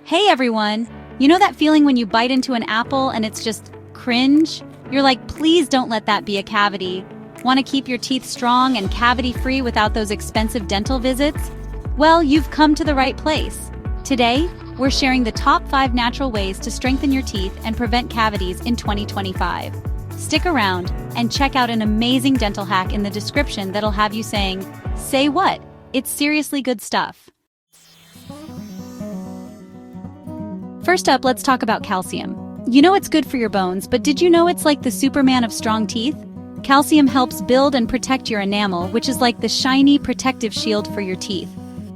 Hey everyone! You know that feeling when you bite into an apple and it's just cringe? You're like, please don't let that be a cavity. Want to keep your teeth strong and cavity-free without those expensive dental visits? Well, you've come to the right place. Today, we're sharing the top 5 natural ways to strengthen your teeth and prevent cavities in 2025. Stick around and check out an amazing dental hack in the description that'll have you saying, "Say what? It's seriously good stuff." First up, let's talk about calcium. You know it's good for your bones, but did you know it's like the Superman of strong teeth? Calcium helps build and protect your enamel, which is like the shiny, protective shield for your teeth.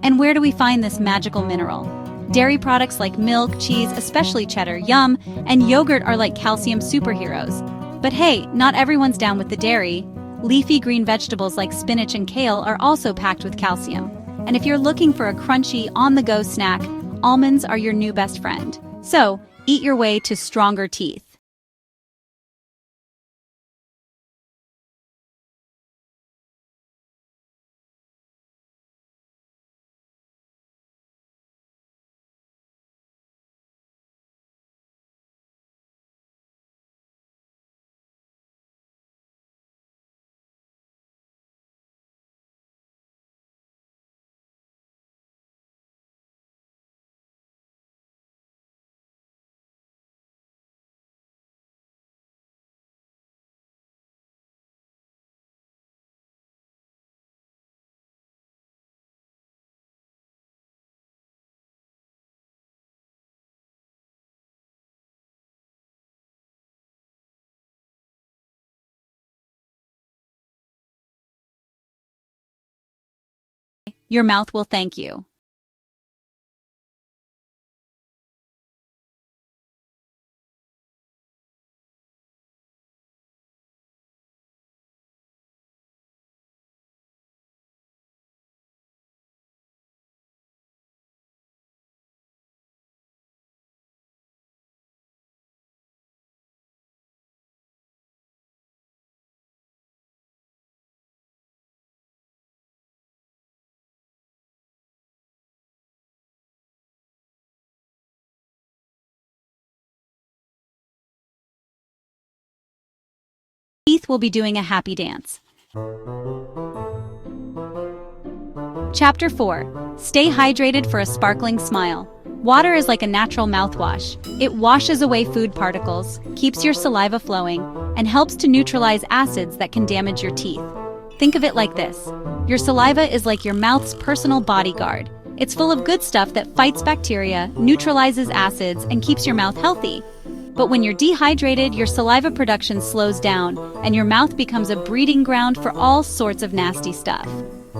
And where do we find this magical mineral? Dairy products like milk, cheese, especially cheddar, yum, and yogurt are like calcium superheroes. But hey, not everyone's down with the dairy. Leafy green vegetables like spinach and kale are also packed with calcium. And if you're looking for a crunchy, on-the-go snack, almonds are your new best friend. So, eat your way to stronger teeth. Your mouth will thank you. Teeth will be doing a happy dance. Chapter 4. Stay hydrated for a sparkling smile. Water is like a natural mouthwash. It washes away food particles, keeps your saliva flowing, and helps to neutralize acids that can damage your teeth. Think of it like this. Your saliva is like your mouth's personal bodyguard. It's full of good stuff that fights bacteria, neutralizes acids, and keeps your mouth healthy. But when you're dehydrated, your saliva production slows down, and your mouth becomes a breeding ground for all sorts of nasty stuff.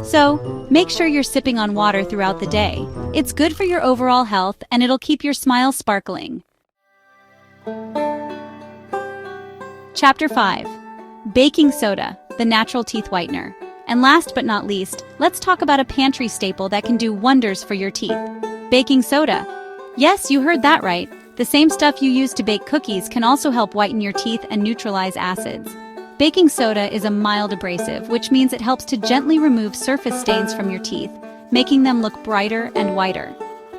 So, make sure you're sipping on water throughout the day. It's good for your overall health, and it'll keep your smile sparkling. Chapter 5. Baking soda, the natural teeth whitener. And last but not least, let's talk about a pantry staple that can do wonders for your teeth. Baking soda. Yes, you heard that right. The same stuff you use to bake cookies can also help whiten your teeth and neutralize acids. Baking soda is a mild abrasive, which means it helps to gently remove surface stains from your teeth, making them look brighter and whiter.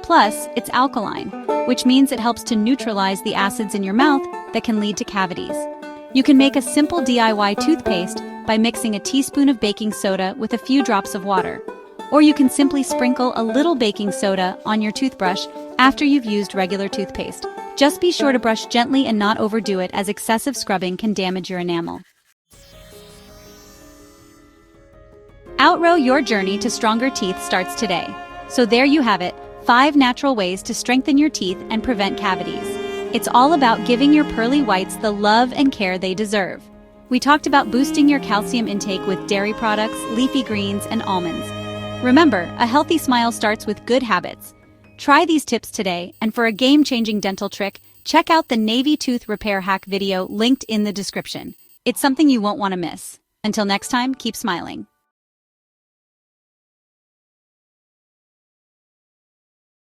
Plus, it's alkaline, which means it helps to neutralize the acids in your mouth that can lead to cavities. You can make a simple DIY toothpaste by mixing a teaspoon of baking soda with a few drops of water. Or you can simply sprinkle a little baking soda on your toothbrush after you've used regular toothpaste. Just be sure to brush gently and not overdo it, as excessive scrubbing can damage your enamel. Outgrow your journey to stronger teeth starts today. So there you have it, 5 natural ways to strengthen your teeth and prevent cavities. It's all about giving your pearly whites the love and care they deserve. We talked about boosting your calcium intake with dairy products, leafy greens, and almonds. Remember, a healthy smile starts with good habits. Try these tips today, and for a game-changing dental trick, check out the Navy Tooth Repair Hack video linked in the description. It's something you won't want to miss. Until next time, keep smiling.